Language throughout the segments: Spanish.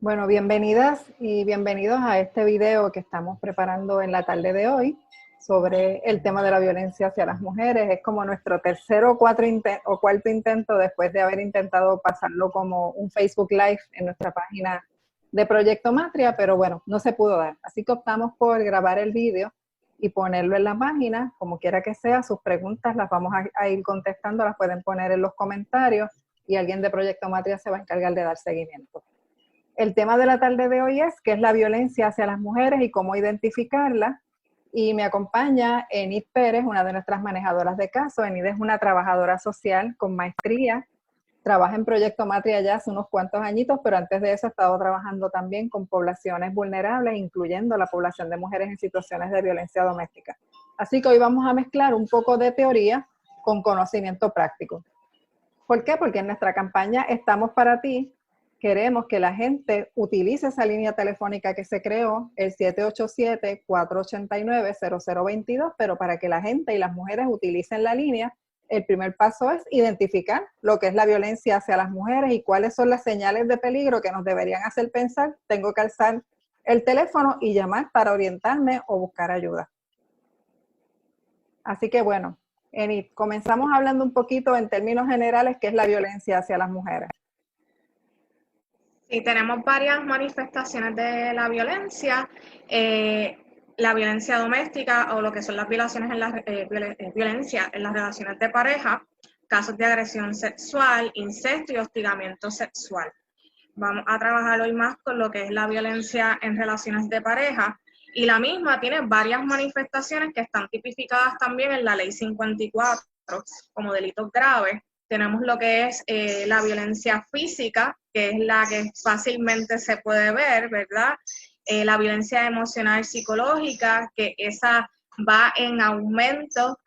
Bueno, bienvenidas y bienvenidos a este video que estamos preparando en la tarde de hoy sobre el tema de la violencia hacia las mujeres. Es como nuestro tercero o cuarto intento después de haber intentado pasarlo como un Facebook Live en nuestra página de Proyecto Matria, pero bueno, no se pudo dar. Así que optamos por grabar el video y ponerlo en la página, como quiera que sea. Sus preguntas las vamos a ir contestando, las pueden poner en los comentarios y alguien de Proyecto Matria se va a encargar de dar seguimiento. El tema de la tarde de hoy es qué es la violencia hacia las mujeres y cómo identificarla. Y me acompaña Enid Pérez, una de nuestras manejadoras de casos. Enid es una trabajadora social con maestría, trabaja en Proyecto Matria ya hace unos cuantos añitos, pero antes de eso ha estado trabajando también con poblaciones vulnerables, incluyendo la población de mujeres en situaciones de violencia doméstica. Así que hoy vamos a mezclar un poco de teoría con conocimiento práctico. ¿Por qué? Porque en nuestra campaña Estamos para ti queremos que la gente utilice esa línea telefónica que se creó, el 787-489-0022, pero para que la gente y las mujeres utilicen la línea, el primer paso es identificar lo que es la violencia hacia las mujeres y cuáles son las señales de peligro que nos deberían hacer pensar, tengo que alzar el teléfono y llamar para orientarme o buscar ayuda. Así que bueno, Enid, comenzamos hablando un poquito en términos generales qué es la violencia hacia las mujeres. Sí, tenemos varias manifestaciones de la violencia doméstica o lo que son las violaciones en violencia en las relaciones de pareja, casos de agresión sexual, incesto y hostigamiento sexual. Vamos a trabajar hoy más con lo que es la violencia en relaciones de pareja y la misma tiene varias manifestaciones que están tipificadas también en la Ley 54 como delitos graves. Tenemos lo que es la violencia física, que es la que fácilmente se puede ver, ¿verdad? La violencia emocional psicológica, que esa va en aumento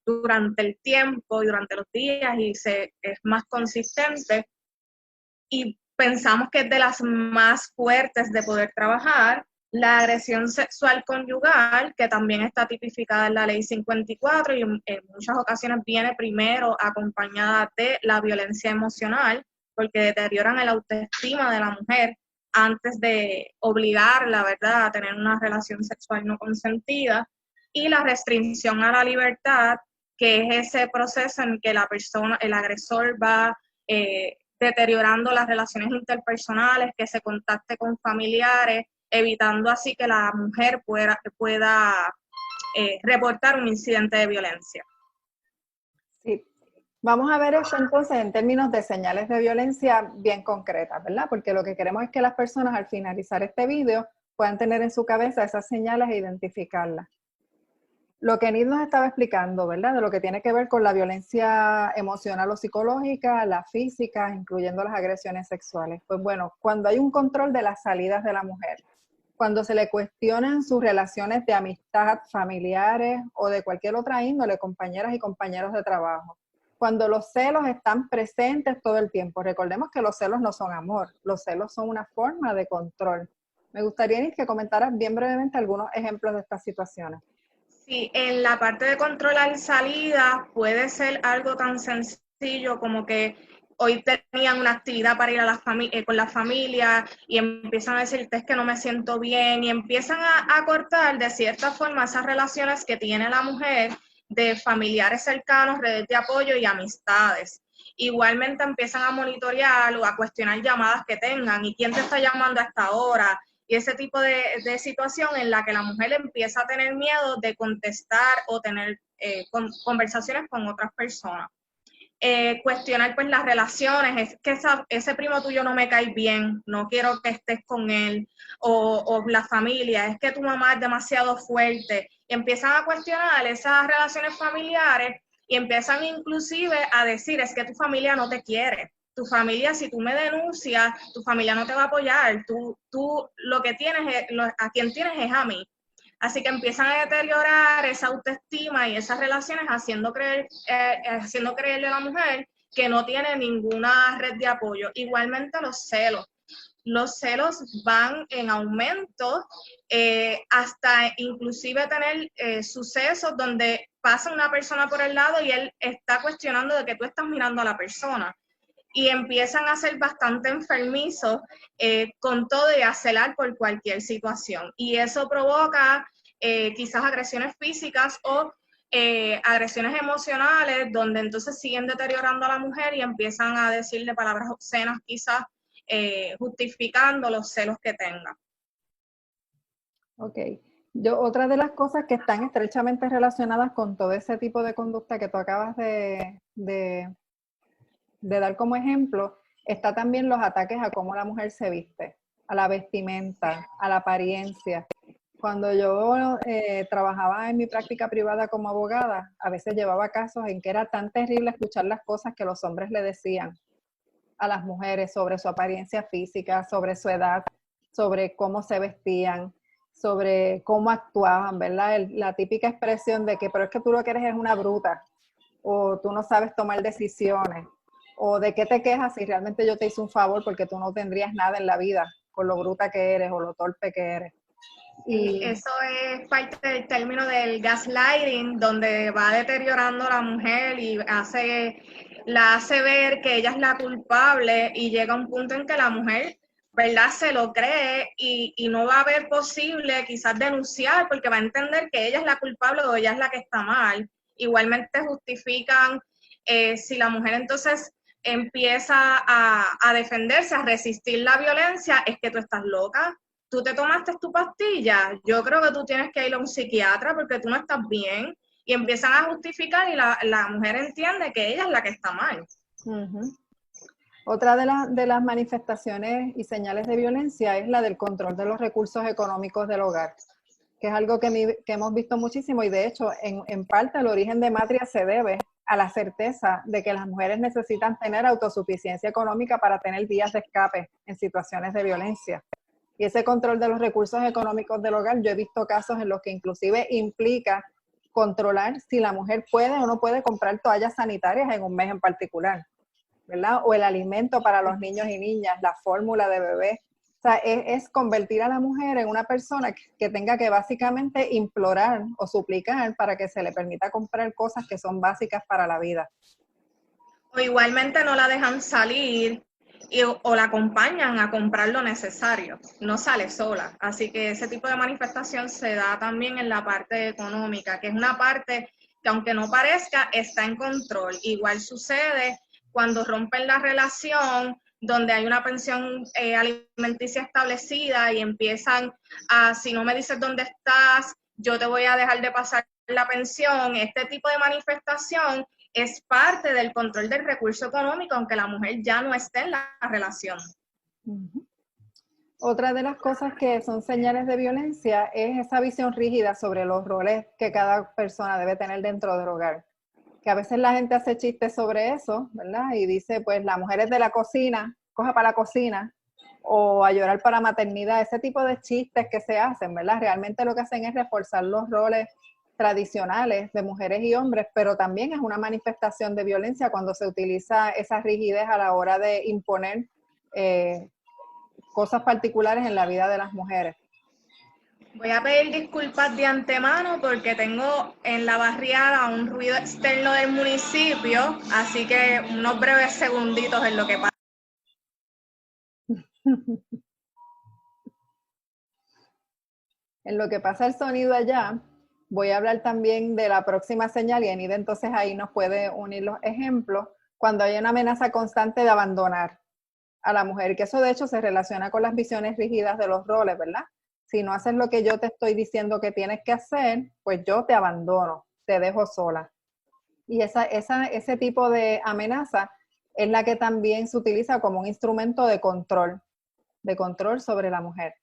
durante el tiempo y durante los días y es más consistente. Y pensamos que es de las más fuertes de poder trabajar. La agresión sexual conyugal, que también está tipificada en la Ley 54 y en muchas ocasiones viene primero acompañada de la violencia emocional, porque deterioran el autoestima de la mujer antes de obligarla, ¿verdad?, a tener una relación sexual no consentida. Y la restricción a la libertad, que es ese proceso en que la persona, el agresor va deteriorando las relaciones interpersonales, que se contacte con familiares, evitando así que la mujer pueda reportar un incidente de violencia. Sí, vamos a ver esto entonces en términos de señales de violencia bien concretas, ¿verdad? Porque lo que queremos es que las personas al finalizar este video puedan tener en su cabeza esas señales e identificarlas. Lo que Nid nos estaba explicando, ¿verdad? De lo que tiene que ver con la violencia emocional o psicológica, la física, incluyendo las agresiones sexuales. Pues bueno, cuando hay un control de las salidas de la mujer, cuando se le cuestionan sus relaciones de amistad, familiares o de cualquier otra índole, compañeras y compañeros de trabajo. Cuando los celos están presentes todo el tiempo. Recordemos que los celos no son amor, los celos son una forma de control. Me gustaría que comentaras bien brevemente algunos ejemplos de estas situaciones. Sí, en la parte de controlar salidas puede ser algo tan sencillo como que hoy tenían una actividad para ir a con la familia y empiezan a decirte es que no me siento bien y empiezan a cortar de cierta forma esas relaciones que tiene la mujer de familiares cercanos, redes de apoyo y amistades. Igualmente empiezan a monitorear o a cuestionar llamadas que tengan y quién te está llamando a esta hora y ese tipo de situación en la que la mujer empieza a tener miedo de contestar o tener conversaciones con otras personas. Cuestionar pues las relaciones, es que ese primo tuyo no me cae bien, no quiero que estés con él, o la familia, es que tu mamá es demasiado fuerte, y empiezan a cuestionar esas relaciones familiares y empiezan inclusive a decir, es que tu familia no te quiere, tu familia, si tú me denuncias, tu familia no te va a apoyar, tú lo que tienes, a quien tienes es a mí. Así que empiezan a deteriorar esa autoestima y esas relaciones haciendo creerle a la mujer que no tiene ninguna red de apoyo. Igualmente los celos. Los celos van en aumento hasta inclusive tener sucesos donde pasa una persona por el lado y él está cuestionando de que tú estás mirando a la persona. y empiezan a ser bastante enfermizos con todo y a celar por cualquier situación. Y eso provoca quizás agresiones físicas o agresiones emocionales, donde entonces siguen deteriorando a la mujer y empiezan a decirle palabras obscenas, quizás justificando los celos que tenga. Ok. Otra de las cosas que están estrechamente relacionadas con todo ese tipo de conducta que tú acabas de dar como ejemplo, está también los ataques a cómo la mujer se viste, a la vestimenta, a la apariencia. Cuando yo trabajaba en mi práctica privada como abogada, a veces llevaba casos en que era tan terrible escuchar las cosas que los hombres le decían a las mujeres sobre su apariencia física, sobre su edad, sobre cómo se vestían, sobre cómo actuaban, ¿verdad? La típica expresión de que, pero es que tú lo que eres es una bruta, o tú no sabes tomar decisiones, o de qué te quejas si realmente yo te hice un favor porque tú no tendrías nada en la vida con lo bruta que eres o lo torpe que eres. Y eso es parte del término del gaslighting, donde va deteriorando a la mujer y la hace ver que ella es la culpable y llega un punto en que la mujer, ¿verdad?, se lo cree y no va a ver posible quizás denunciar porque va a entender que ella es la culpable o ella es la que está mal. Igualmente justifican si la mujer entonces empieza a defenderse, a resistir la violencia, es que tú estás loca. Tú te tomaste tu pastilla, yo creo que tú tienes que ir a un psiquiatra porque tú no estás bien. Y empiezan a justificar y la mujer entiende que ella es la que está mal. Otra de las manifestaciones y señales de violencia es la del control de los recursos económicos del hogar, que es algo que hemos visto muchísimo y de hecho en parte el origen de Matria se debe a la certeza de que las mujeres necesitan tener autosuficiencia económica para tener vías de escape en situaciones de violencia. Y ese control de los recursos económicos del hogar, yo he visto casos en los que inclusive implica controlar si la mujer puede o no puede comprar toallas sanitarias en un mes en particular, ¿verdad? O el alimento para los niños y niñas, la fórmula de bebé. O sea, es convertir a la mujer en una persona que tenga que básicamente implorar o suplicar para que se le permita comprar cosas que son básicas para la vida. O igualmente no la dejan salir o la acompañan a comprar lo necesario, no sale sola. Así que ese tipo de manifestación se da también en la parte económica, que es una parte que aunque no parezca, está en control. Igual sucede cuando rompen la relación, donde hay una pensión alimenticia establecida y empiezan a, si no me dices dónde estás, yo te voy a dejar de pasar la pensión. Este tipo de manifestación es parte del control del recurso económico, aunque la mujer ya no esté en la relación. Otra de las cosas que son señales de violencia es esa visión rígida sobre los roles que cada persona debe tener dentro del hogar. Que a veces la gente hace chistes sobre eso, ¿verdad? Y dice, pues la mujer es de la cocina, coja para la cocina, o a llorar para maternidad, ese tipo de chistes que se hacen, ¿verdad? Realmente lo que hacen es reforzar los roles tradicionales de mujeres y hombres, pero también es una manifestación de violencia cuando se utiliza esa rigidez a la hora de imponer cosas particulares en la vida de las mujeres. Voy a pedir disculpas de antemano porque tengo en la barriada un ruido externo del municipio, así que unos breves segunditos en lo que pasa. En lo que pasa el sonido allá, voy a hablar también de la próxima señal y Anida entonces ahí nos puede unir los ejemplos cuando hay una amenaza constante de abandonar a la mujer, que eso de hecho se relaciona con las visiones rígidas de los roles, ¿verdad? Si no haces lo que yo te estoy diciendo que tienes que hacer, pues yo te abandono, te dejo sola. Y ese tipo de amenaza es la que también se utiliza como un instrumento de control sobre la mujer.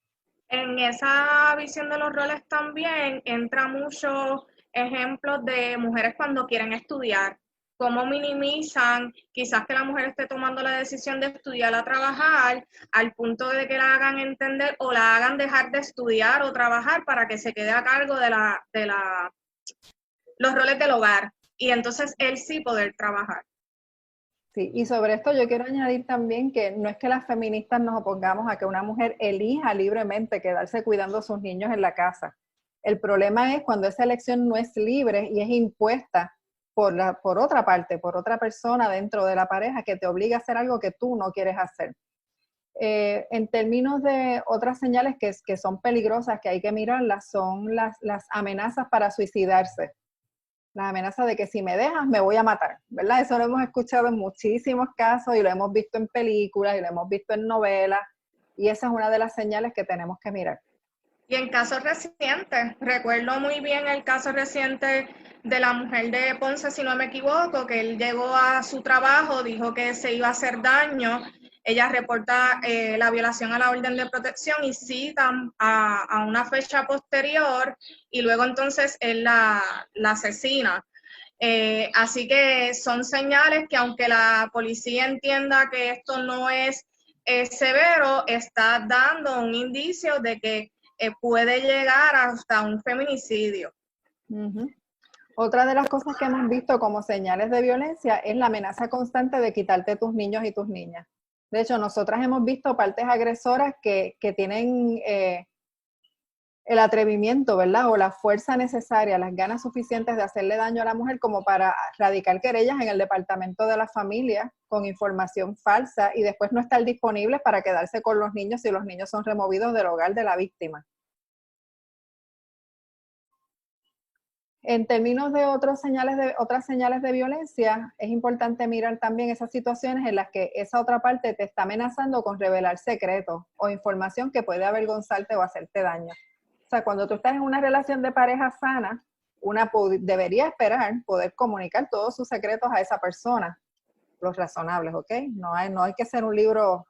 En esa visión de los roles también entra muchos ejemplos de mujeres cuando quieren estudiar, cómo minimizan quizás que la mujer esté tomando la decisión de estudiar a trabajar al punto de que la hagan entender o la hagan dejar de estudiar o trabajar para que se quede a cargo de los roles del hogar y entonces él sí poder trabajar. Sí, y sobre esto yo quiero añadir también que no es que las feministas nos opongamos a que una mujer elija libremente quedarse cuidando a sus niños en la casa. El problema es cuando esa elección no es libre y es impuesta por otra parte, por otra persona dentro de la pareja que te obliga a hacer algo que tú no quieres hacer. En términos de otras señales que son peligrosas, que hay que mirarlas, son las amenazas para suicidarse. Las amenazas de que si me dejas me voy a matar, ¿verdad? Eso lo hemos escuchado en muchísimos casos y lo hemos visto en películas y lo hemos visto en novelas, y esa es una de las señales que tenemos que mirar. Y en casos recientes, recuerdo muy bien el caso reciente de la mujer de Ponce, si no me equivoco, que él llegó a su trabajo, dijo que se iba a hacer daño, ella reporta la violación a la orden de protección y citan a una fecha posterior y luego entonces él la asesina. Así que son señales que aunque la policía entienda que esto no es severo, está dando un indicio de que puede llegar hasta un feminicidio. Otra de las cosas que hemos visto como señales de violencia es la amenaza constante de quitarte tus niños y tus niñas. De hecho, nosotras hemos visto partes agresoras que tienen el atrevimiento, ¿verdad? O la fuerza necesaria, las ganas suficientes de hacerle daño a la mujer como para radicar querellas en el departamento de la familia con información falsa y después no estar disponibles para quedarse con los niños si los niños son removidos del hogar de la víctima. En términos de otras señales de violencia, es importante mirar también esas situaciones en las que esa otra parte te está amenazando con revelar secretos o información que puede avergonzarte o hacerte daño. O sea, cuando tú estás en una relación de pareja sana, una debería esperar poder comunicar todos sus secretos a esa persona, los razonables, ¿ok? No hay que ser un libro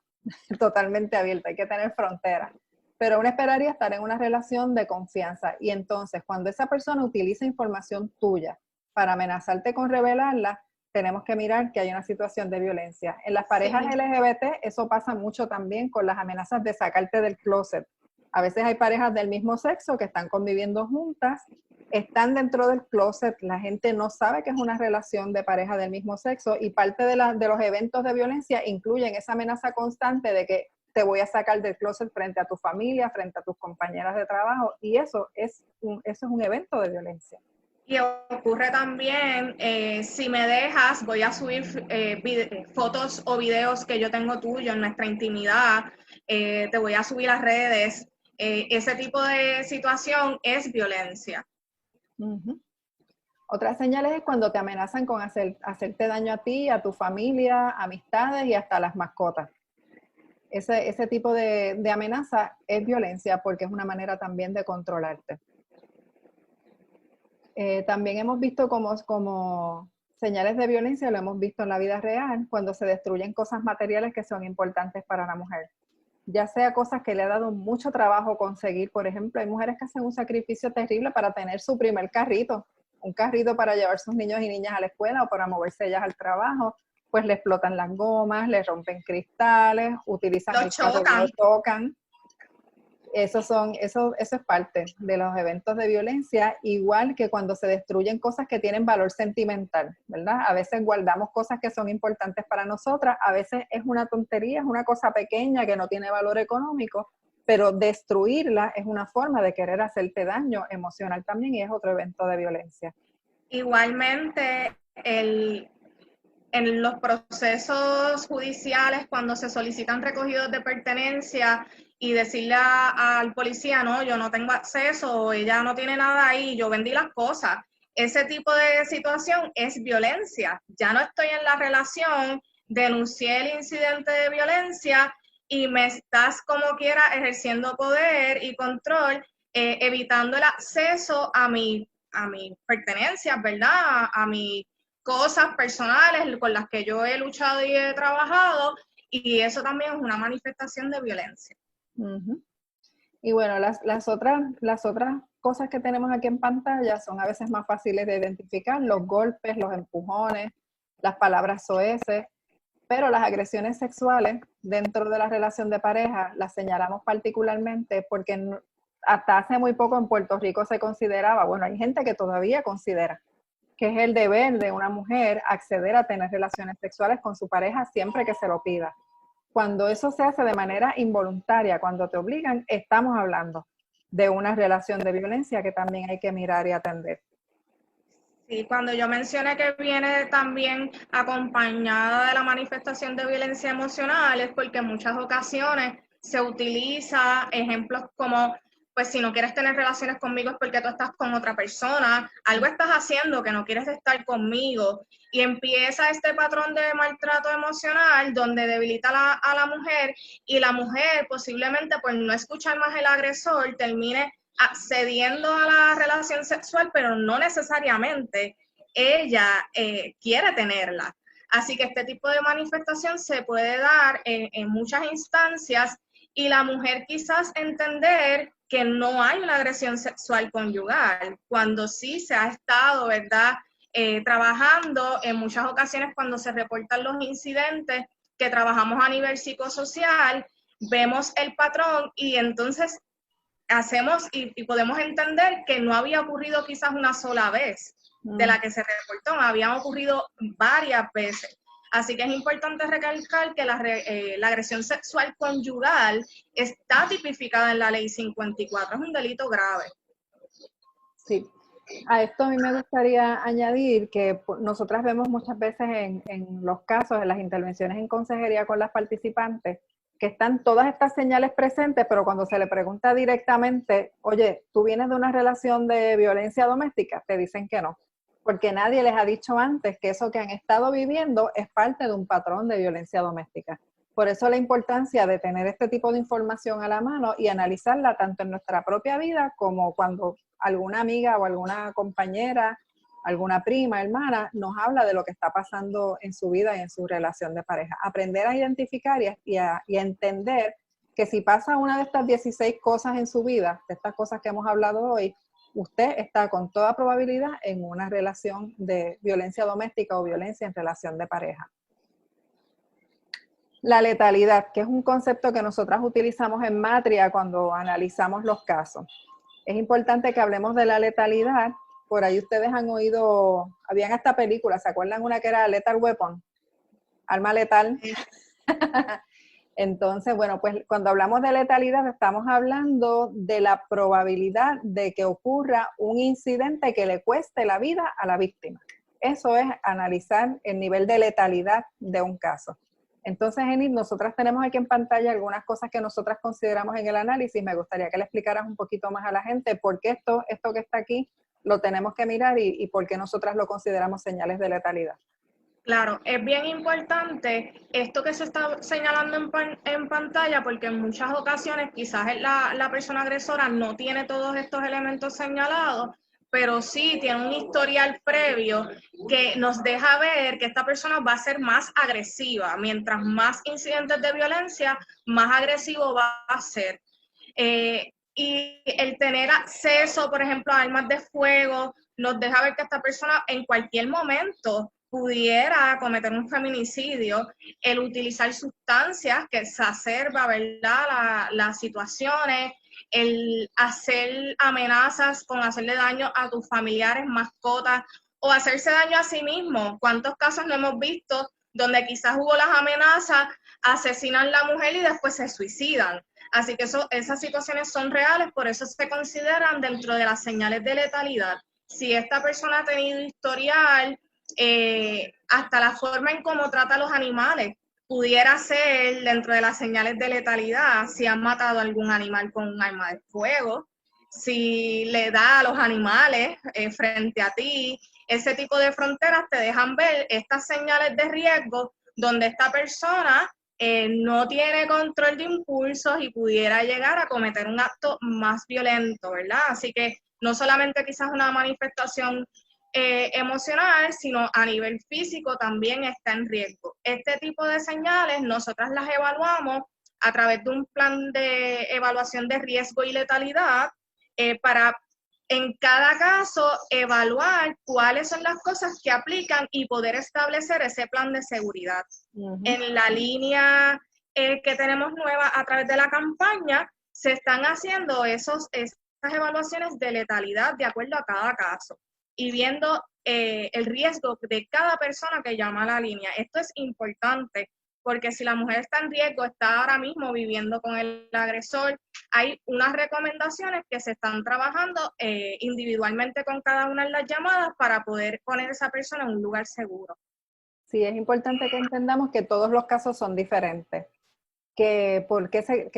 totalmente abierto, hay que tener fronteras. Pero uno esperaría estar en una relación de confianza. Y entonces, cuando esa persona utiliza información tuya para amenazarte con revelarla, tenemos que mirar que hay una situación de violencia. En las parejas LGBT, eso pasa mucho también con las amenazas de sacarte del closet. A veces hay parejas del mismo sexo que están conviviendo juntas, están dentro del closet, la gente no sabe que es una relación de pareja del mismo sexo, y parte de los eventos de violencia incluyen esa amenaza constante de que te voy a sacar del closet frente a tu familia, frente a tus compañeras de trabajo, y eso es un evento de violencia. Y ocurre también, si me dejas, voy a subir fotos o videos que yo tengo tuyo en nuestra intimidad, te voy a subir a redes. Ese tipo de situación es violencia. Otras señales es cuando te amenazan con hacerte daño a ti, a tu familia, amistades y hasta las mascotas. Ese tipo de amenaza es violencia porque es una manera también de controlarte. También hemos visto como señales de violencia, lo hemos visto en la vida real, cuando se destruyen cosas materiales que son importantes para la mujer. Ya sea cosas que le ha dado mucho trabajo conseguir. Por ejemplo, hay mujeres que hacen un sacrificio terrible para tener su primer carrito, un carrito para llevar sus niños y niñas a la escuela o para moverse ellas al trabajo. Pues le explotan las gomas, le rompen cristales, utilizan el carro y lo tocan. Eso es parte de los eventos de violencia, igual que cuando se destruyen cosas que tienen valor sentimental, ¿verdad? A veces guardamos cosas que son importantes para nosotras, a veces es una tontería, es una cosa pequeña que no tiene valor económico, pero destruirla es una forma de querer hacerte daño emocional también y es otro evento de violencia. Igualmente, en los procesos judiciales, cuando se solicitan recogidos de pertenencia y decirle al policía, no, yo no tengo acceso, ella no tiene nada ahí, yo vendí las cosas. Ese tipo de situación es violencia. Ya no estoy en la relación, denuncié el incidente de violencia y me estás como quiera ejerciendo poder y control, evitando el acceso a mis pertenencias, ¿verdad? A mi cosas personales con las que yo he luchado y he trabajado, y eso también es una manifestación de violencia. Y bueno, las otras cosas que tenemos aquí en pantalla son a veces más fáciles de identificar: los golpes, los empujones, las palabras soeces, pero las agresiones sexuales dentro de la relación de pareja las señalamos particularmente porque hasta hace muy poco en Puerto Rico se consideraba, bueno, hay gente que todavía considera que es el deber de una mujer acceder a tener relaciones sexuales con su pareja siempre que se lo pida. Cuando eso se hace de manera involuntaria, cuando te obligan, estamos hablando de una relación de violencia que también hay que mirar y atender. Sí, cuando yo mencioné que viene también acompañada de la manifestación de violencia emocional, es porque en muchas ocasiones se utiliza ejemplos como, pues si no quieres tener relaciones conmigo es porque tú estás con otra persona, algo estás haciendo que no quieres estar conmigo, y empieza este patrón de maltrato emocional donde debilita a la mujer, y la mujer posiblemente por no escuchar más el agresor termine accediendo a la relación sexual, pero no necesariamente ella quiere tenerla. Así que este tipo de manifestación se puede dar en muchas instancias, y la mujer quizás entender que no hay una agresión sexual conyugal, cuando sí se ha estado, ¿verdad? Trabajando en muchas ocasiones cuando se reportan los incidentes que trabajamos a nivel psicosocial, vemos el patrón y entonces hacemos y podemos entender que no había ocurrido quizás una sola vez de la que se reportó, habían ocurrido varias veces. Así que es importante recalcar que la agresión sexual conyugal está tipificada en la ley 54, es un delito grave. Sí. A esto a mí me gustaría añadir que nosotras vemos muchas veces en los casos, en las intervenciones en consejería con las participantes, que están todas estas señales presentes, pero cuando se le pregunta directamente, oye, ¿tú vienes de una relación de violencia doméstica? Te dicen que no, porque nadie les ha dicho antes que eso que han estado viviendo es parte de un patrón de violencia doméstica. Por eso la importancia de tener este tipo de información a la mano y analizarla tanto en nuestra propia vida como cuando alguna amiga o alguna compañera, alguna prima, hermana, nos habla de lo que está pasando en su vida y en su relación de pareja. Aprender a identificar y a entender que si pasa una de estas 16 cosas en su vida, de estas cosas que hemos hablado hoy, usted está con toda probabilidad en una relación de violencia doméstica o violencia en relación de pareja. La letalidad, que es un concepto que nosotras utilizamos en Matria cuando analizamos los casos. Es importante que hablemos de la letalidad. Por ahí ustedes han oído, habían esta película, ¿se acuerdan una que era Lethal Weapon? Arma letal. Entonces, bueno, pues cuando hablamos de letalidad estamos hablando de la probabilidad de que ocurra un incidente que le cueste la vida a la víctima. Eso es analizar el nivel de letalidad de un caso. Entonces, Enid, nosotras tenemos aquí en pantalla algunas cosas que nosotras consideramos en el análisis. Me gustaría que le explicaras un poquito más a la gente por qué esto que está aquí lo tenemos que mirar y por qué nosotras lo consideramos señales de letalidad. Claro, es bien importante esto que se está señalando en pantalla, porque en muchas ocasiones quizás la persona agresora no tiene todos estos elementos señalados, pero sí tiene un historial previo que nos deja ver que esta persona va a ser más agresiva. Mientras más incidentes de violencia, más agresivo va a ser. Y el tener acceso, por ejemplo, a armas de fuego, nos deja ver que esta persona en cualquier momento pudiera cometer un feminicidio. El utilizar sustancias que exacerba, ¿verdad?, las situaciones, el hacer amenazas con hacerle daño a tus familiares, mascotas, o hacerse daño a sí mismo. ¿Cuántos casos no hemos visto donde quizás hubo las amenazas, asesinan a la mujer y después se suicidan? Así que esas situaciones son reales, por eso se consideran dentro de las señales de letalidad. Si esta persona ha tenido historial, hasta la forma en cómo trata a los animales pudiera ser dentro de las señales de letalidad. Si han matado a algún animal con un arma de fuego, si le da a los animales frente a ti, ese tipo de fronteras te dejan ver estas señales de riesgo donde esta persona no tiene control de impulsos y pudiera llegar a cometer un acto más violento, ¿verdad? Así que no solamente quizás una manifestación emocional, sino a nivel físico también está en riesgo. Este tipo de señales nosotras las evaluamos a través de un plan de evaluación de riesgo y letalidad para en cada caso evaluar cuáles son las cosas que aplican y poder establecer ese plan de seguridad. En la línea que tenemos nueva a través de la campaña, se están haciendo esas evaluaciones de letalidad de acuerdo a cada caso y viendo el riesgo de cada persona que llama a la línea. Esto es importante porque si la mujer está en riesgo, está ahora mismo viviendo con el agresor, hay unas recomendaciones que se están trabajando individualmente con cada una de las llamadas para poder poner a esa persona en un lugar seguro. Sí, es importante que entendamos que todos los casos son diferentes. Que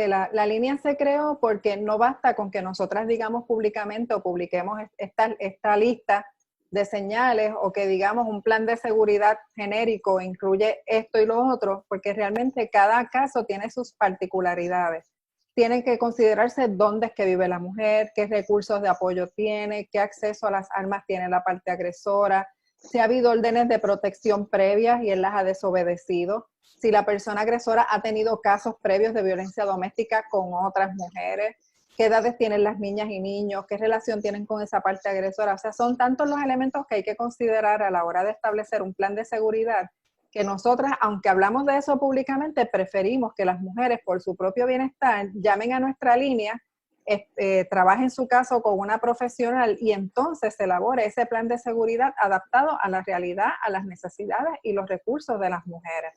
la línea se creó porque no basta con que nosotras digamos públicamente o publiquemos esta lista de señales o que digamos un plan de seguridad genérico incluye esto y lo otro, porque realmente cada caso tiene sus particularidades. Tienen que considerarse dónde es que vive la mujer, qué recursos de apoyo tiene, qué acceso a las armas tiene la parte agresora, si ha habido órdenes de protección previas y él las ha desobedecido, si la persona agresora ha tenido casos previos de violencia doméstica con otras mujeres, qué edades tienen las niñas y niños, qué relación tienen con esa parte agresora. O sea, son tantos los elementos que hay que considerar a la hora de establecer un plan de seguridad que nosotras, aunque hablamos de eso públicamente, preferimos que las mujeres, por su propio bienestar, llamen a nuestra línea, trabajen su caso con una profesional y entonces se elabore ese plan de seguridad adaptado a la realidad, a las necesidades y los recursos de las mujeres.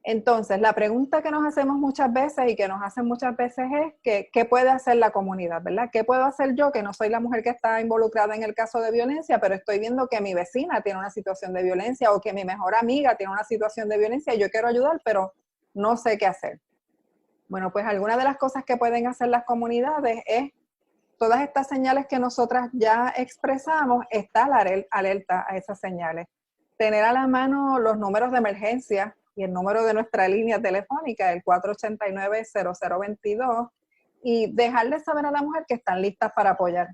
Entonces, la pregunta que nos hacemos muchas veces y que nos hacen muchas veces es ¿qué puede hacer la comunidad, verdad? ¿Qué puedo hacer yo, que no soy la mujer que está involucrada en el caso de violencia, pero estoy viendo que mi vecina tiene una situación de violencia o que mi mejor amiga tiene una situación de violencia y yo quiero ayudar, pero no sé qué hacer? Bueno, pues algunas de las cosas que pueden hacer las comunidades es todas estas señales que nosotras ya expresamos, está la alerta a esas señales. Tener a la mano los números de emergencia y el número de nuestra línea telefónica, el 489-0022, y dejarle saber a la mujer que están listas para apoyar.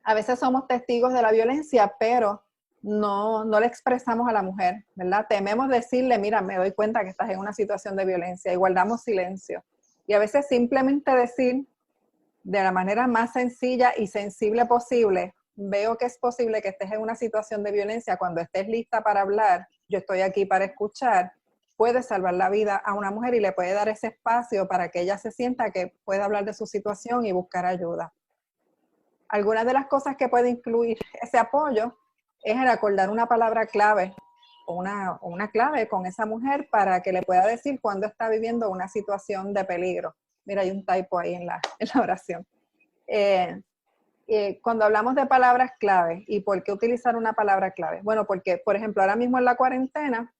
A veces somos testigos de la violencia, pero no le expresamos a la mujer, ¿verdad? Tememos decirle, mira, me doy cuenta que estás en una situación de violencia y guardamos silencio. Y a veces simplemente decir de la manera más sencilla y sensible posible, veo que es posible que estés en una situación de violencia, cuando estés lista para hablar, yo estoy aquí para escuchar, puede salvar la vida a una mujer y le puede dar ese espacio para que ella se sienta que puede hablar de su situación y buscar ayuda. Algunas de las cosas que puede incluir ese apoyo es el acordar una palabra clave o una clave con esa mujer para que le pueda decir cuándo está viviendo una situación de peligro. Mira, hay un typo ahí en la oración. Cuando hablamos de palabras clave, ¿y por qué utilizar una palabra clave? Bueno, porque, por ejemplo, ahora mismo en la cuarentena,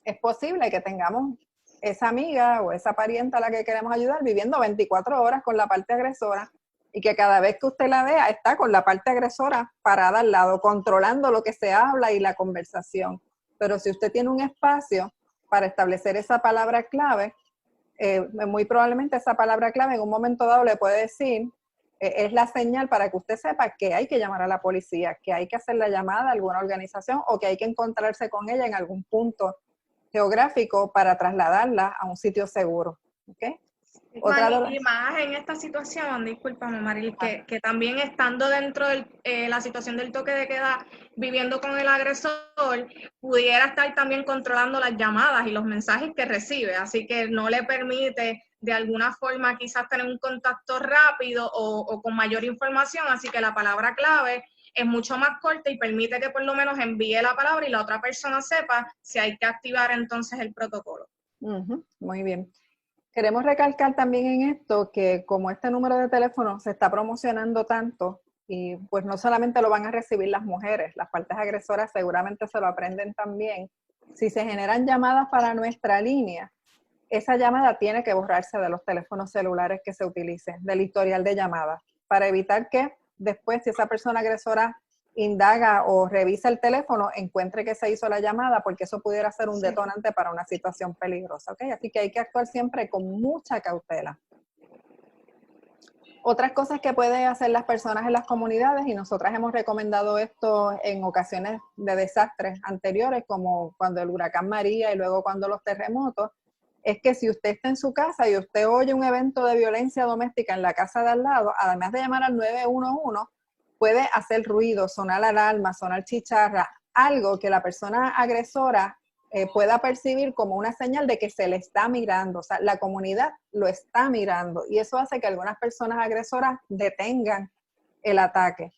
es posible que tengamos esa amiga o esa parienta a la que queremos ayudar viviendo 24 horas con la parte agresora y que cada vez que usted la vea está con la parte agresora parada al lado, controlando lo que se habla y la conversación. Pero si usted tiene un espacio para establecer esa palabra clave, muy probablemente esa palabra clave en un momento dado le puede decir, es la señal para que usted sepa que hay que llamar a la policía, que hay que hacer la llamada a alguna organización o que hay que encontrarse con ella en algún punto geográfico para trasladarla a un sitio seguro. ¿Okay? Y más en esta situación, discúlpame Maril, que también estando dentro de la situación del toque de queda, viviendo con el agresor, pudiera estar también controlando las llamadas y los mensajes que recibe, así que no le permite de alguna forma quizás tener un contacto rápido o con mayor información, así que la palabra clave es mucho más corta y permite que por lo menos envíe la palabra y la otra persona sepa si hay que activar entonces el protocolo. Muy bien. Queremos recalcar también en esto que como este número de teléfono se está promocionando tanto, y pues no solamente lo van a recibir las mujeres, las partes agresoras seguramente se lo aprenden también. Si se generan llamadas para nuestra línea, esa llamada tiene que borrarse de los teléfonos celulares que se utilicen, del historial de llamadas, para evitar que después, si esa persona agresora indaga o revisa el teléfono, encuentre que se hizo la llamada, porque eso pudiera ser un detonante para una situación peligrosa, ¿ok? Así que hay que actuar siempre con mucha cautela. Otras cosas que pueden hacer las personas en las comunidades, y nosotras hemos recomendado esto en ocasiones de desastres anteriores, como cuando el huracán María y luego cuando los terremotos, es que si usted está en su casa y usted oye un evento de violencia doméstica en la casa de al lado, además de llamar al 911, puede hacer ruido, sonar alarma, sonar chicharra, algo que la persona agresora pueda percibir como una señal de que se le está mirando. O sea, la comunidad lo está mirando y eso hace que algunas personas agresoras detengan el ataque.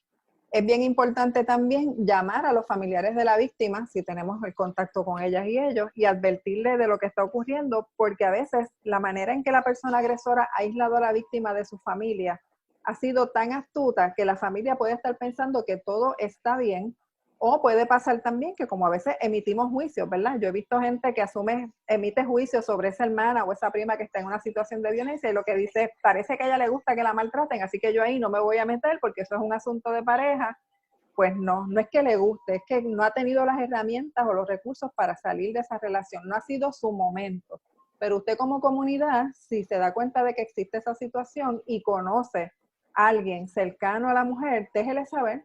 Es bien importante también llamar a los familiares de la víctima, si tenemos el contacto con ellas y ellos, y advertirle de lo que está ocurriendo, porque a veces la manera en que la persona agresora ha aislado a la víctima de su familia ha sido tan astuta que la familia puede estar pensando que todo está bien, o puede pasar también que como a veces emitimos juicios, ¿verdad? Yo he visto gente que emite juicios sobre esa hermana o esa prima que está en una situación de violencia y lo que dice, parece que a ella le gusta que la maltraten, así que yo ahí no me voy a meter porque eso es un asunto de pareja. Pues no es que le guste, es que no ha tenido las herramientas o los recursos para salir de esa relación, no ha sido su momento. Pero usted como comunidad, si se da cuenta de que existe esa situación y conoce a alguien cercano a la mujer, déjele saber,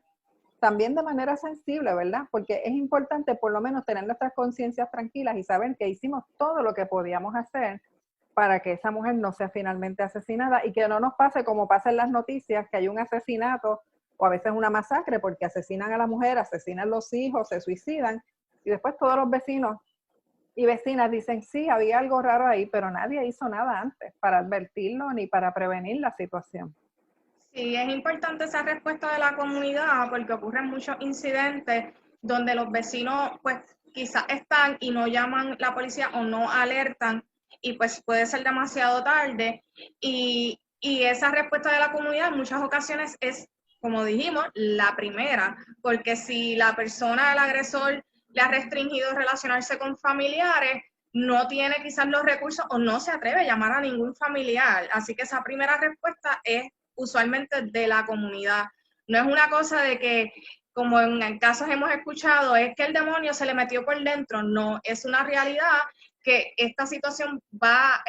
también de manera sensible, ¿verdad? Porque es importante por lo menos tener nuestras conciencias tranquilas y saber que hicimos todo lo que podíamos hacer para que esa mujer no sea finalmente asesinada y que no nos pase como pasa en las noticias, que hay un asesinato o a veces una masacre porque asesinan a la mujer, asesinan a los hijos, se suicidan y después todos los vecinos y vecinas dicen, sí, había algo raro ahí, pero nadie hizo nada antes para advertirlo ni para prevenir la situación. Sí, es importante esa respuesta de la comunidad porque ocurren muchos incidentes donde los vecinos pues quizás están y no llaman la policía o no alertan y pues puede ser demasiado tarde y esa respuesta de la comunidad en muchas ocasiones es, como dijimos, la primera, porque si la persona, el agresor, le ha restringido relacionarse con familiares, no tiene quizás los recursos o no se atreve a llamar a ningún familiar. Así que esa primera respuesta es usualmente de la comunidad. No es una cosa de que, como en casos hemos escuchado, es que el demonio se le metió por dentro. No, es una realidad que esta situación va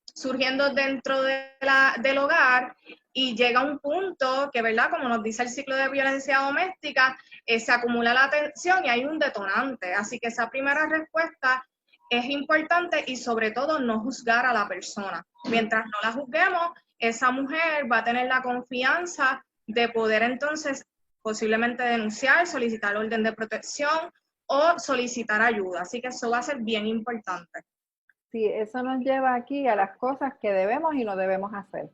surgiendo dentro del hogar y llega a un punto que, ¿verdad? Como nos dice el ciclo de violencia doméstica, se acumula la tensión y hay un detonante. Así que esa primera respuesta es importante y sobre todo no juzgar a la persona. Mientras no la juzguemos, esa mujer va a tener la confianza de poder entonces posiblemente denunciar, solicitar orden de protección o solicitar ayuda. Así que eso va a ser bien importante. Sí, eso nos lleva aquí a las cosas que debemos y no debemos hacer.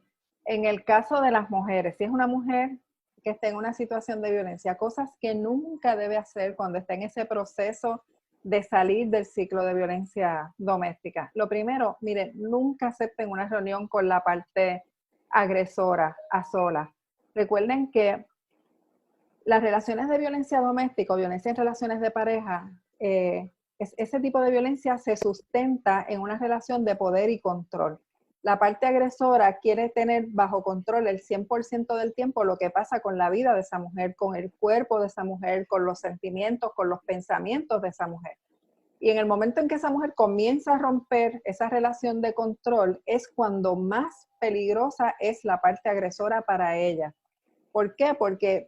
En el caso de las mujeres, si es una mujer que está en una situación de violencia, cosas que nunca debe hacer cuando está en ese proceso de salir del ciclo de violencia doméstica. Lo primero, miren, nunca acepten una reunión con la parte agresora a solas. Recuerden que las relaciones de violencia doméstica o violencia en relaciones de pareja, ese tipo de violencia se sustenta en una relación de poder y control. La parte agresora quiere tener bajo control el 100% del tiempo lo que pasa con la vida de esa mujer, con el cuerpo de esa mujer, con los sentimientos, con los pensamientos de esa mujer. Y en el momento en que esa mujer comienza a romper esa relación de control, es cuando más peligrosa es la parte agresora para ella. ¿Por qué? Porque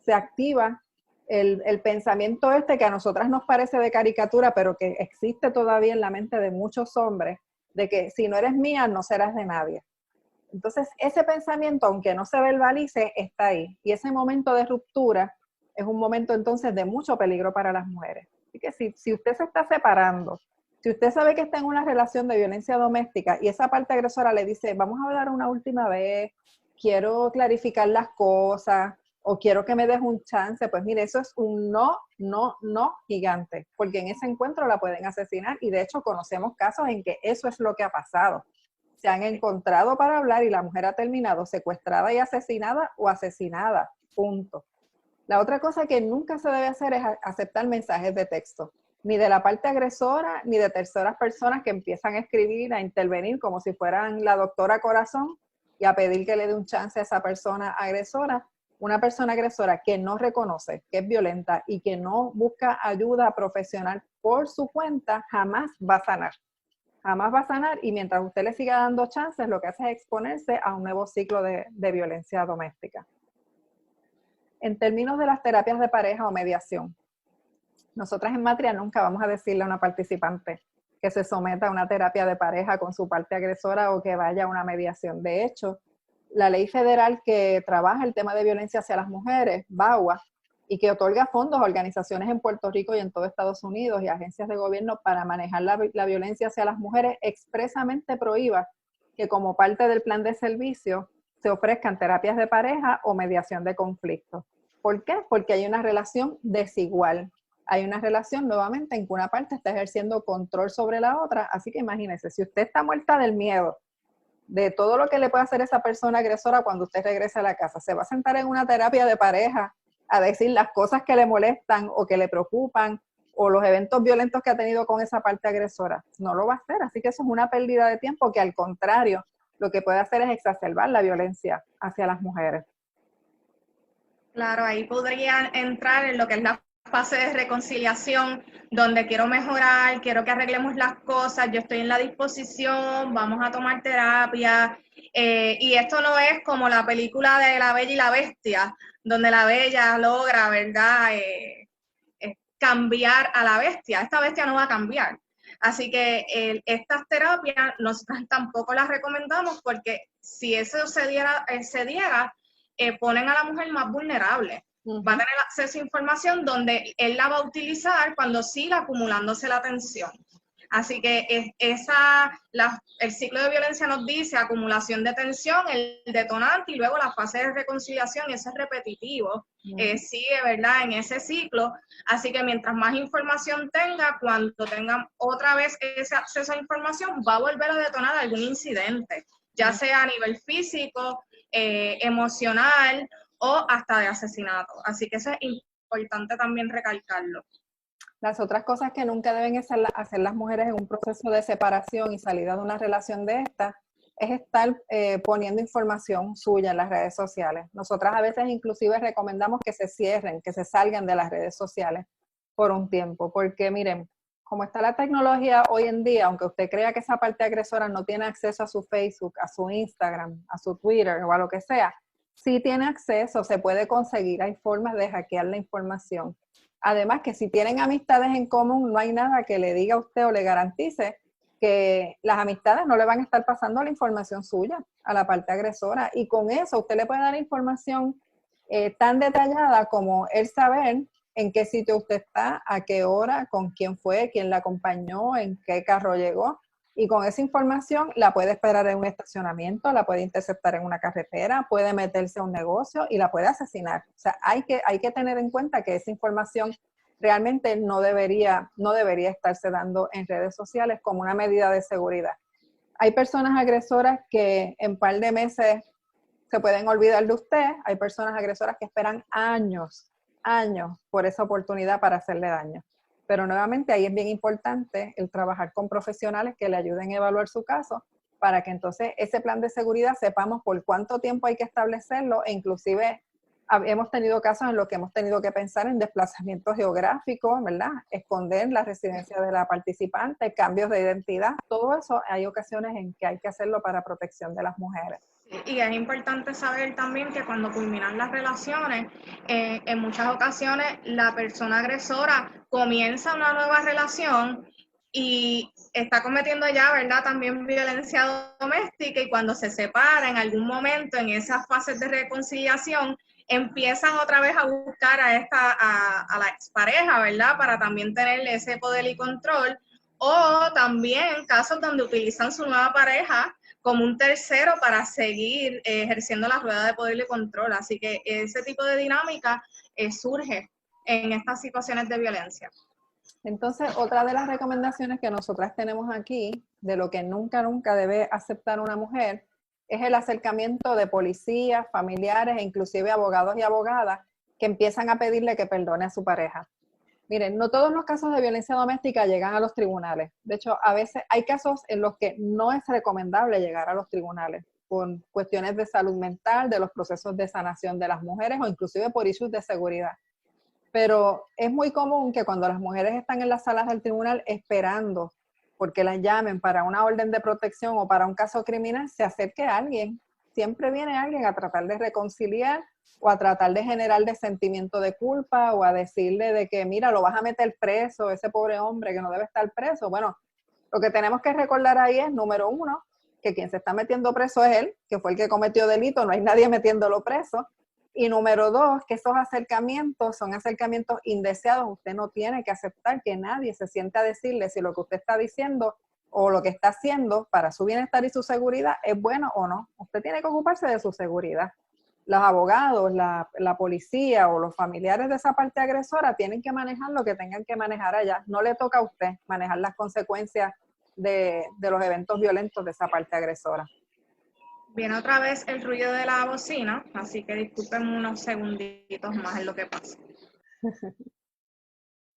se activa el pensamiento este que a nosotras nos parece de caricatura, pero que existe todavía en la mente de muchos hombres, de que si no eres mía, no serás de nadie. Entonces, ese pensamiento, aunque no se verbalice, está ahí. Y ese momento de ruptura es un momento entonces de mucho peligro para las mujeres. Así que si usted se está separando, si usted sabe que está en una relación de violencia doméstica y esa parte agresora le dice, vamos a hablar una última vez, quiero clarificar las cosas o quiero que me des un chance, pues mire, eso es un no, no, no gigante, porque en ese encuentro la pueden asesinar y de hecho conocemos casos en que eso es lo que ha pasado. Se han encontrado para hablar y la mujer ha terminado secuestrada y asesinada o asesinada, punto. La otra cosa que nunca se debe hacer es aceptar mensajes de texto, ni de la parte agresora, ni de terceras personas que empiezan a escribir, a intervenir como si fueran la doctora Corazón y a pedir que le dé un chance a esa persona agresora. Una persona agresora que no reconoce que es violenta y que no busca ayuda profesional por su cuenta, jamás va a sanar. Jamás va a sanar y mientras usted le siga dando chances, lo que hace es exponerse a un nuevo ciclo de violencia doméstica. En términos de las terapias de pareja o mediación, nosotras en Matria nunca vamos a decirle a una participante que se someta a una terapia de pareja con su parte agresora o que vaya a una mediación. De hecho, la ley federal que trabaja el tema de violencia hacia las mujeres, VAWA, y que otorga fondos a organizaciones en Puerto Rico y en todo Estados Unidos y agencias de gobierno para manejar la violencia hacia las mujeres, expresamente prohíba que como parte del plan de servicio se ofrezcan terapias de pareja o mediación de conflictos. ¿Por qué? Porque hay una relación desigual. Hay una relación nuevamente en que una parte está ejerciendo control sobre la otra. Así que imagínese, si usted está muerta del miedo de todo lo que le puede hacer esa persona agresora cuando usted regrese a la casa, se va a sentar en una terapia de pareja a decir las cosas que le molestan o que le preocupan o los eventos violentos que ha tenido con esa parte agresora. No lo va a hacer, así que eso es una pérdida de tiempo que al contrario, lo que puede hacer es exacerbar la violencia hacia las mujeres. Claro, ahí podrían entrar en lo que es la fase de reconciliación, donde quiero mejorar, quiero que arreglemos las cosas, yo estoy en la disposición, vamos a tomar terapia. Y esto no es como la película de La Bella y la Bestia, donde la bella logra, ¿verdad?, cambiar a la bestia. Esta bestia no va a cambiar. Así que estas terapias nosotros tampoco las recomendamos porque si eso se diera, ponen a la mujer más vulnerable. Va a tener acceso a información donde él la va a utilizar cuando siga acumulándose la tensión. Así que el ciclo de violencia nos dice acumulación de tensión, el detonante y luego la fase de reconciliación, y eso es repetitivo, sigue, ¿verdad?, en ese ciclo. Así que mientras más información tenga, cuando tenga otra vez ese acceso a información, va a volver a detonar algún incidente, ya sea a nivel físico, emocional o hasta de asesinato. Así que eso es importante también recalcarlo. Las otras cosas que nunca deben hacer las mujeres en un proceso de separación y salida de una relación de esta es estar poniendo información suya en las redes sociales. Nosotras a veces inclusive recomendamos que se cierren, que se salgan de las redes sociales por un tiempo, porque miren, como está la tecnología hoy en día, aunque usted crea que esa parte agresora no tiene acceso a su Facebook, a su Instagram, a su Twitter o a lo que sea, sí tiene acceso, se puede conseguir, hay formas de hackear la información. Además que si tienen amistades en común, no hay nada que le diga a usted o le garantice que las amistades no le van a estar pasando la información suya a la parte agresora. Y con eso usted le puede dar información tan detallada como el saber en qué sitio usted está, a qué hora, con quién fue, quién la acompañó, en qué carro llegó. Y con esa información la puede esperar en un estacionamiento, la puede interceptar en una carretera, puede meterse a un negocio y la puede asesinar. O sea, hay que tener en cuenta que esa información realmente no debería estarse dando en redes sociales como una medida de seguridad. Hay personas agresoras que en un par de meses se pueden olvidar de usted, hay personas agresoras que esperan años por esa oportunidad para hacerle daño. Pero nuevamente ahí es bien importante el trabajar con profesionales que le ayuden a evaluar su caso para que entonces ese plan de seguridad sepamos por cuánto tiempo hay que establecerlo e inclusive hemos tenido casos en los que hemos tenido que pensar en desplazamientos geográficos, ¿verdad? Esconder la residencia de la participante, cambios de identidad, todo eso hay ocasiones en que hay que hacerlo para protección de las mujeres. Y es importante saber también que cuando culminan las relaciones, en muchas ocasiones la persona agresora comienza una nueva relación y está cometiendo ya, ¿verdad?, también violencia doméstica, y cuando se separa en algún momento en esas fases de reconciliación, empiezan otra vez a buscar a la expareja, ¿verdad?, para también tener ese poder y control, o también casos donde utilizan su nueva pareja como un tercero para seguir ejerciendo la rueda de poder y control. Así que ese tipo de dinámica surge en estas situaciones de violencia. Entonces, otra de las recomendaciones que nosotras tenemos aquí, de lo que nunca debe aceptar una mujer, es el acercamiento de policías, familiares e inclusive abogados y abogadas que empiezan a pedirle que perdone a su pareja. Miren, no todos los casos de violencia doméstica llegan a los tribunales. De hecho, a veces hay casos en los que no es recomendable llegar a los tribunales por cuestiones de salud mental, de los procesos de sanación de las mujeres o inclusive por issues de seguridad. Pero es muy común que cuando las mujeres están en las salas del tribunal esperando porque las llamen para una orden de protección o para un caso criminal, se acerque a alguien. Siempre viene alguien a tratar de reconciliar o a tratar de generar de sentimiento de culpa o a decirle de que, mira, lo vas a meter preso, ese pobre hombre que no debe estar preso. Bueno, lo que tenemos que recordar ahí es, número uno, que quien se está metiendo preso es él, que fue el que cometió delito, no hay nadie metiéndolo preso. Y número dos, que esos acercamientos son acercamientos indeseados. Usted no tiene que aceptar que nadie se sienta a decirle si lo que usted está diciendo o lo que está haciendo para su bienestar y su seguridad es bueno o no. Usted tiene que ocuparse de su seguridad. los abogados, la policía o los familiares de esa parte agresora tienen que manejar lo que tengan que manejar allá. No le toca a usted manejar las consecuencias de los eventos violentos de esa parte agresora. Viene otra vez el ruido de la bocina, así que disculpen unos segunditos más en lo que pasa.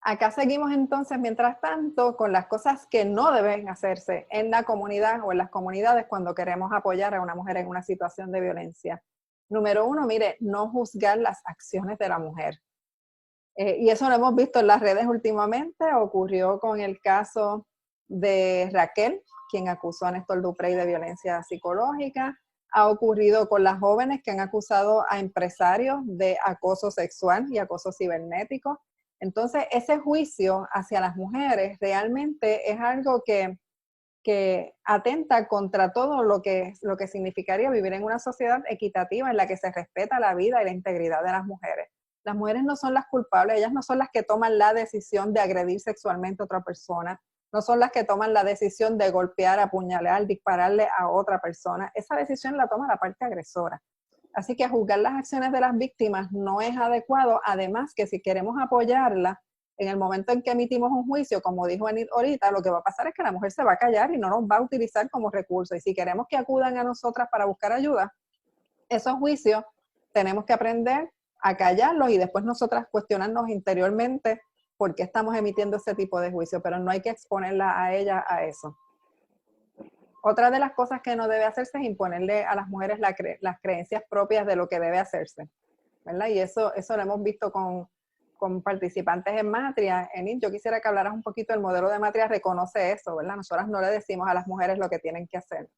Acá seguimos entonces, mientras tanto, con las cosas que no deben hacerse en la comunidad o en las comunidades cuando queremos apoyar a una mujer en una situación de violencia. Número 1, mire, no juzgar las acciones de la mujer. Y eso lo hemos visto en las redes últimamente. Ocurrió con el caso de Raquel, quien acusó a Néstor Duprey de violencia psicológica. Ha ocurrido con las jóvenes que han acusado a empresarios de acoso sexual y acoso cibernético. Entonces, ese juicio hacia las mujeres realmente es algo que atenta contra todo lo que significaría vivir en una sociedad equitativa en la que se respeta la vida y la integridad de las mujeres. Las mujeres no son las culpables, ellas no son las que toman la decisión de agredir sexualmente a otra persona, no son las que toman la decisión de golpear, apuñalar, dispararle a otra persona. Esa decisión la toma la parte agresora. Así que juzgar las acciones de las víctimas no es adecuado, además que si queremos apoyarla, en el momento en que emitimos un juicio, como dijo Enid ahorita, lo que va a pasar es que la mujer se va a callar y no nos va a utilizar como recurso. Y si queremos que acudan a nosotras para buscar ayuda, esos juicios tenemos que aprender a callarlos y después nosotras cuestionarnos interiormente por qué estamos emitiendo ese tipo de juicio, pero no hay que exponerla a ella a eso. Otra de las cosas que no debe hacerse es imponerle a las mujeres las creencias propias de lo que debe hacerse, ¿verdad? Y eso lo hemos visto con participantes en Matria. Enid, yo quisiera que hablaras un poquito, el modelo de Matria reconoce eso, ¿verdad? Nosotras no le decimos a las mujeres lo que tienen que hacer.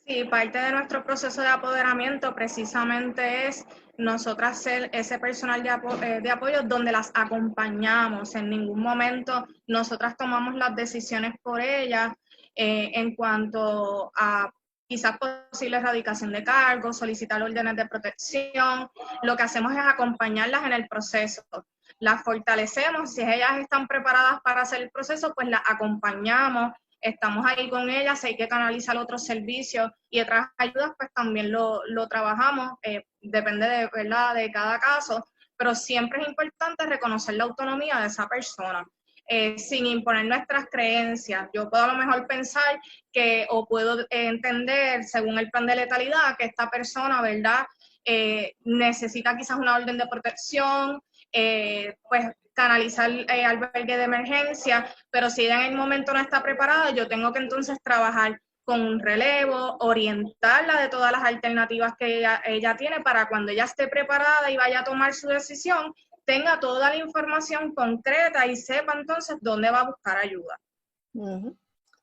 Sí, parte de nuestro proceso de apoderamiento precisamente es nosotras ser ese personal de apoyo donde las acompañamos. En ningún momento nosotras tomamos las decisiones por ellas en cuanto a quizás posible erradicación de cargos, solicitar órdenes de protección. Lo que hacemos es acompañarlas en el proceso. Las fortalecemos, si ellas están preparadas para hacer el proceso, pues las acompañamos. Estamos ahí con ellas, hay que canalizar otros servicios y otras ayudas, pues también lo trabajamos, depende de, ¿verdad?, de cada caso, pero siempre es importante reconocer la autonomía de esa persona, sin imponer nuestras creencias. Yo puedo a lo mejor pensar que, o puedo entender, según el plan de letalidad, que esta persona, ¿verdad?, necesita quizás una orden de protección, pues canalizar albergue de emergencia, pero si ella en el momento no está preparada, yo tengo que entonces trabajar con un relevo, orientarla de todas las alternativas que ella tiene para cuando ella esté preparada y vaya a tomar su decisión, tenga toda la información concreta y sepa entonces dónde va a buscar ayuda. Uh-huh.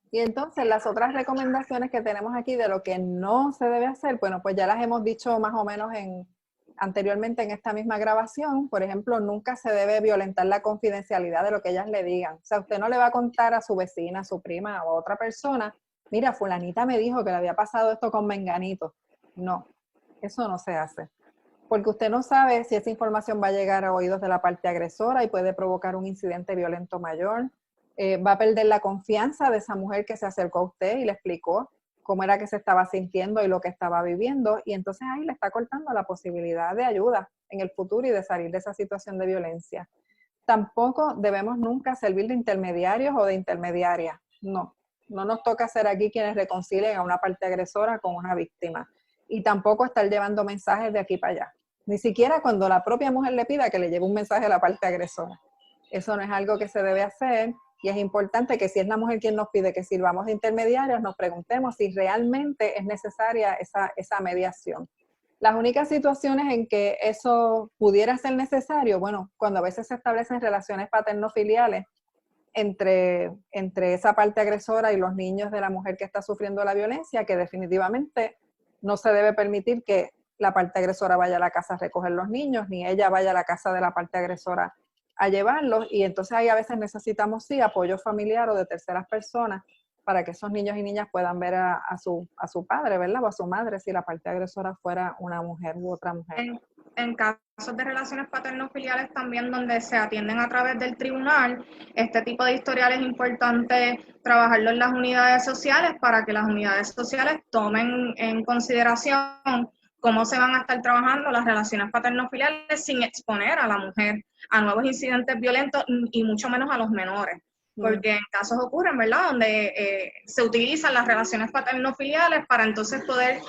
Y entonces las otras recomendaciones que tenemos aquí de lo que no se debe hacer, bueno, pues ya las hemos dicho más o menos anteriormente en esta misma grabación. Por ejemplo, nunca se debe violentar la confidencialidad de lo que ellas le digan. O sea, usted no le va a contar a su vecina, a su prima o a otra persona, mira, fulanita me dijo que le había pasado esto con menganito. No, eso no se hace. Porque usted no sabe si esa información va a llegar a oídos de la parte agresora y puede provocar un incidente violento mayor. Va a perder la confianza de esa mujer que se acercó a usted y le explicó cómo era que se estaba sintiendo y lo que estaba viviendo, y entonces ahí le está cortando la posibilidad de ayuda en el futuro y de salir de esa situación de violencia. Tampoco debemos nunca servir de intermediarios o de intermediarias. No nos toca ser aquí quienes reconcilien a una parte agresora con una víctima. Y tampoco estar llevando mensajes de aquí para allá. Ni siquiera cuando la propia mujer le pida que le lleve un mensaje a la parte agresora. Eso no es algo que se debe hacer. Y es importante que si es la mujer quien nos pide que sirvamos de intermediarios, nos preguntemos si realmente es necesaria esa mediación. Las únicas situaciones en que eso pudiera ser necesario, bueno, cuando a veces se establecen relaciones paterno-filiales entre esa parte agresora y los niños de la mujer que está sufriendo la violencia, que definitivamente no se debe permitir que la parte agresora vaya a la casa a recoger los niños, ni ella vaya a la casa de la parte agresora a llevarlos, y entonces ahí a veces necesitamos sí apoyo familiar o de terceras personas para que esos niños y niñas puedan ver a su padre, ¿verdad? O a su madre, si la parte agresora fuera una mujer u otra mujer. En casos de relaciones paterno-filiales también donde se atienden a través del tribunal, este tipo de historial es importante trabajarlo en las unidades sociales para que las unidades sociales tomen en consideración cómo se van a estar trabajando las relaciones paterno-filiales sin exponer a la mujer a nuevos incidentes violentos y mucho menos a los menores. Porque en casos ocurren, ¿verdad?, donde se utilizan las relaciones paterno-filiales para entonces poder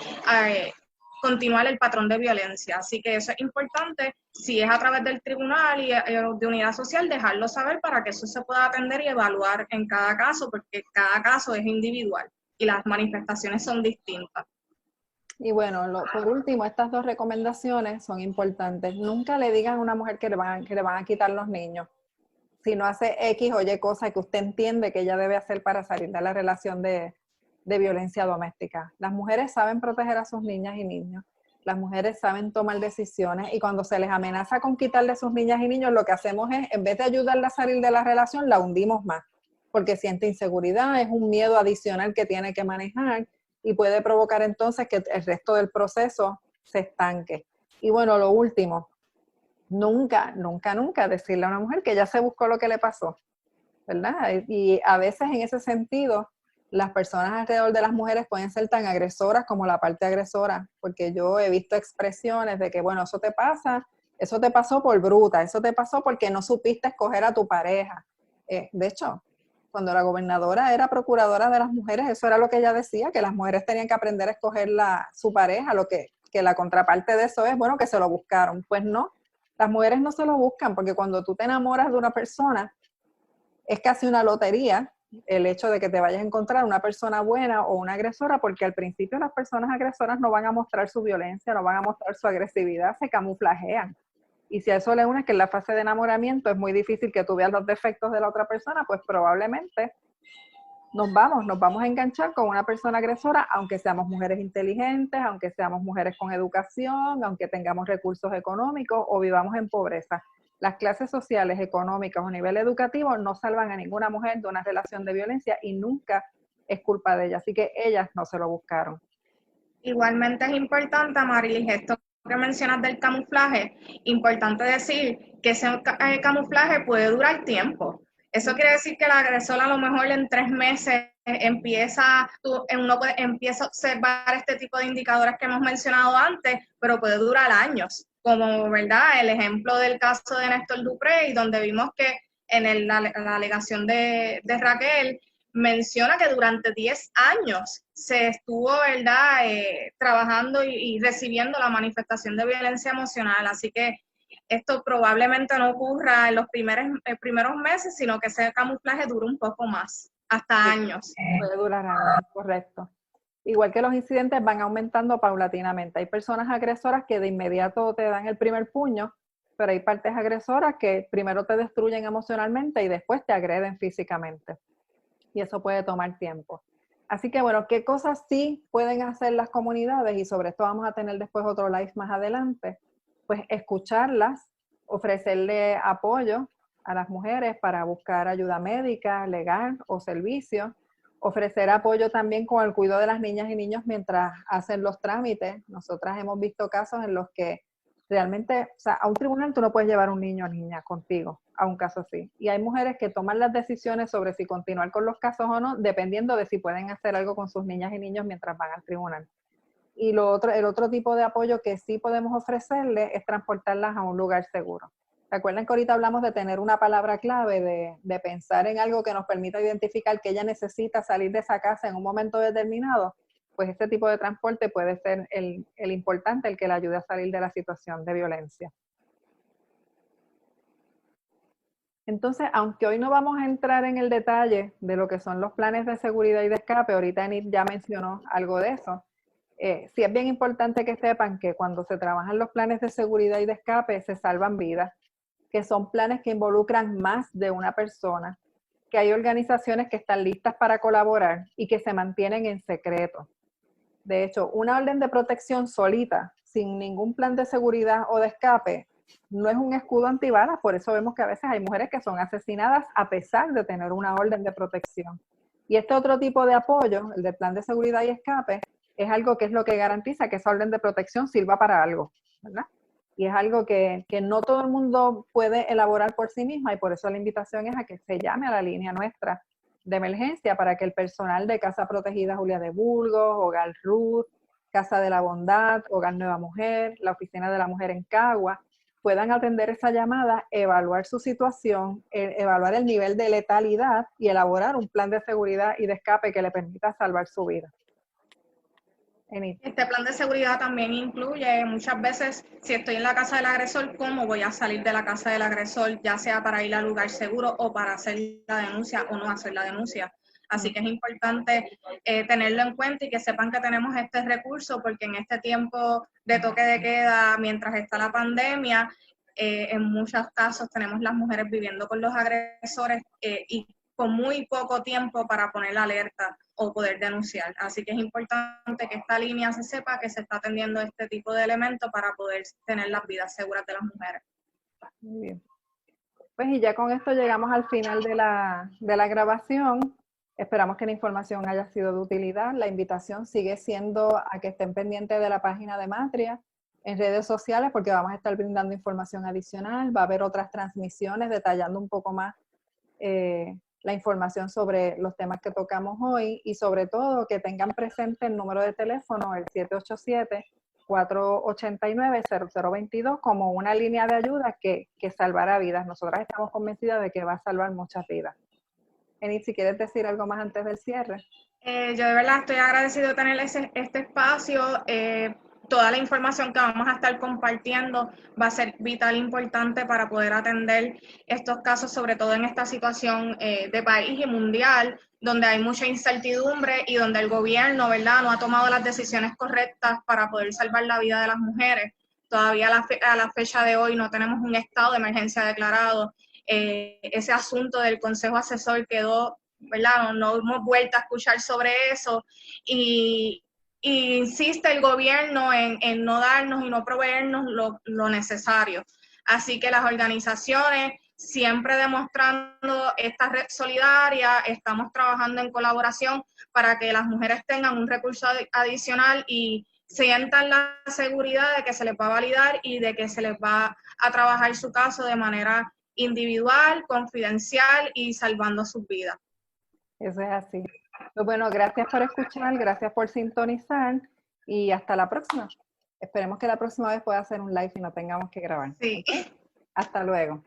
continuar el patrón de violencia. Así que eso es importante, si es a través del tribunal y de unidad social, dejarlo saber para que eso se pueda atender y evaluar en cada caso, porque cada caso es individual y las manifestaciones son distintas. Y bueno, por último, estas 2 recomendaciones son importantes. Nunca le digan a una mujer que le van a quitar los niños. Si no hace X o Y cosa que usted entiende que ella debe hacer para salir de la relación de violencia doméstica. Las mujeres saben proteger a sus niñas y niños. Las mujeres saben tomar decisiones y cuando se les amenaza con quitarle a sus niñas y niños, lo que hacemos es, en vez de ayudarla a salir de la relación, la hundimos más. Porque siente inseguridad, es un miedo adicional que tiene que manejar y puede provocar entonces que el resto del proceso se estanque. Y bueno, lo último, nunca decirle a una mujer que ya se buscó lo que le pasó, ¿verdad? Y a veces en ese sentido, las personas alrededor de las mujeres pueden ser tan agresoras como la parte agresora, porque yo he visto expresiones de que, bueno, eso te pasó por bruta, eso te pasó porque no supiste escoger a tu pareja. De hecho, cuando la gobernadora era procuradora de las mujeres, eso era lo que ella decía, que las mujeres tenían que aprender a escoger su pareja, que la contraparte de eso es, bueno, que se lo buscaron. Pues no, las mujeres no se lo buscan, porque cuando tú te enamoras de una persona, es casi una lotería el hecho de que te vayas a encontrar una persona buena o una agresora, porque al principio las personas agresoras no van a mostrar su violencia, no van a mostrar su agresividad, se camuflajean. Y si a eso le unes que en la fase de enamoramiento es muy difícil que tú veas los defectos de la otra persona, pues probablemente nos vamos a enganchar con una persona agresora, aunque seamos mujeres inteligentes, aunque seamos mujeres con educación, aunque tengamos recursos económicos o vivamos en pobreza. Las clases sociales, económicas o nivel educativo no salvan a ninguna mujer de una relación de violencia y nunca es culpa de ellas. Así que ellas no se lo buscaron. Igualmente es importante, Marilis, esto que mencionas del camuflaje, importante decir que ese camuflaje puede durar tiempo. Eso quiere decir que el agresor a lo mejor en 3 meses uno empieza a observar este tipo de indicadores que hemos mencionado antes, pero puede durar años, como, ¿verdad?, el ejemplo del caso de Néstor Duprey, donde vimos que en la alegación de Raquel, menciona que durante 10 años se estuvo, ¿verdad?, trabajando y recibiendo la manifestación de violencia emocional. Así que esto probablemente no ocurra en los primeros meses, sino que ese camuflaje dure un poco más, hasta años. Puede durar años, correcto. Igual que los incidentes van aumentando paulatinamente. Hay personas agresoras que de inmediato te dan el primer puño, pero hay partes agresoras que primero te destruyen emocionalmente y después te agreden físicamente. Y eso puede tomar tiempo. Así que bueno, ¿qué cosas sí pueden hacer las comunidades? Y sobre esto vamos a tener después otro live más adelante. Pues escucharlas, ofrecerle apoyo a las mujeres para buscar ayuda médica, legal o servicios, ofrecer apoyo también con el cuidado de las niñas y niños mientras hacen los trámites. Nosotras hemos visto casos en los que realmente, o sea, a un tribunal tú no puedes llevar un niño o niña contigo, a un caso así. Y hay mujeres que toman las decisiones sobre si continuar con los casos o no, dependiendo de si pueden hacer algo con sus niñas y niños mientras van al tribunal. Y el otro tipo de apoyo que sí podemos ofrecerles es transportarlas a un lugar seguro. ¿Recuerdan que ahorita hablamos de tener una palabra clave, de pensar en algo que nos permita identificar que ella necesita salir de esa casa en un momento determinado? Pues este tipo de transporte puede ser el importante, el que le ayude a salir de la situación de violencia. Entonces, aunque hoy no vamos a entrar en el detalle de lo que son los planes de seguridad y de escape, ahorita Enid ya mencionó algo de eso, sí es bien importante que sepan que cuando se trabajan los planes de seguridad y de escape se salvan vidas, que son planes que involucran más de una persona, que hay organizaciones que están listas para colaborar y que se mantienen en secreto. De hecho, una orden de protección solita, sin ningún plan de seguridad o de escape, no es un escudo antibalas. Por eso vemos que a veces hay mujeres que son asesinadas a pesar de tener una orden de protección. Y este otro tipo de apoyo, el de plan de seguridad y escape, es algo que es lo que garantiza que esa orden de protección sirva para algo, ¿verdad? Y es algo que no todo el mundo puede elaborar por sí misma, y por eso la invitación es a que se llame a la línea nuestra de emergencia para que el personal de Casa Protegida Julia de Burgos, Hogar Ruth, Casa de la Bondad, Hogar Nueva Mujer, la Oficina de la Mujer en Cagua, puedan atender esa llamada, evaluar su situación, evaluar el nivel de letalidad y elaborar un plan de seguridad y de escape que le permita salvar su vida. Este plan de seguridad también incluye muchas veces, si estoy en la casa del agresor, cómo voy a salir de la casa del agresor, ya sea para ir al lugar seguro o para hacer la denuncia o no hacer la denuncia. Así que es importante tenerlo en cuenta y que sepan que tenemos este recurso, porque en este tiempo de toque de queda, mientras está la pandemia, en muchos casos tenemos las mujeres viviendo con los agresores y con muy poco tiempo para poner la alerta o poder denunciar. Así que es importante que esta línea se sepa que se está atendiendo este tipo de elementos para poder tener las vidas seguras de las mujeres. Muy bien. Pues y ya con esto llegamos al final de la grabación. Esperamos que la información haya sido de utilidad. La invitación sigue siendo a que estén pendientes de la página de Matria en redes sociales, porque vamos a estar brindando información adicional. Va a haber otras transmisiones detallando un poco más la información sobre los temas que tocamos hoy, y sobre todo que tengan presente el número de teléfono, el 787-489-0022, como una línea de ayuda que salvará vidas. Nosotras estamos convencidas de que va a salvar muchas vidas. Enid, si quieres decir algo más antes del cierre. Yo de verdad estoy agradecido de tener este espacio. Toda la información que vamos a estar compartiendo va a ser vital, importante para poder atender estos casos, sobre todo en esta situación de país y mundial, donde hay mucha incertidumbre y donde el gobierno, ¿verdad?, no ha tomado las decisiones correctas para poder salvar la vida de las mujeres. Todavía a la fecha de hoy no tenemos un estado de emergencia declarado. Ese asunto del Consejo Asesor quedó, ¿verdad? No hemos vuelto a escuchar sobre eso y insiste el gobierno en no darnos y no proveernos lo necesario. Así que las organizaciones, siempre demostrando esta red solidaria, estamos trabajando en colaboración para que las mujeres tengan un recurso adicional y sientan la seguridad de que se les va a validar y de que se les va a trabajar su caso de manera individual, confidencial y salvando sus vidas. Eso es así. Pues bueno, gracias por escuchar, gracias por sintonizar y hasta la próxima. Esperemos que la próxima vez pueda hacer un live y no tengamos que grabar. Sí. Hasta luego.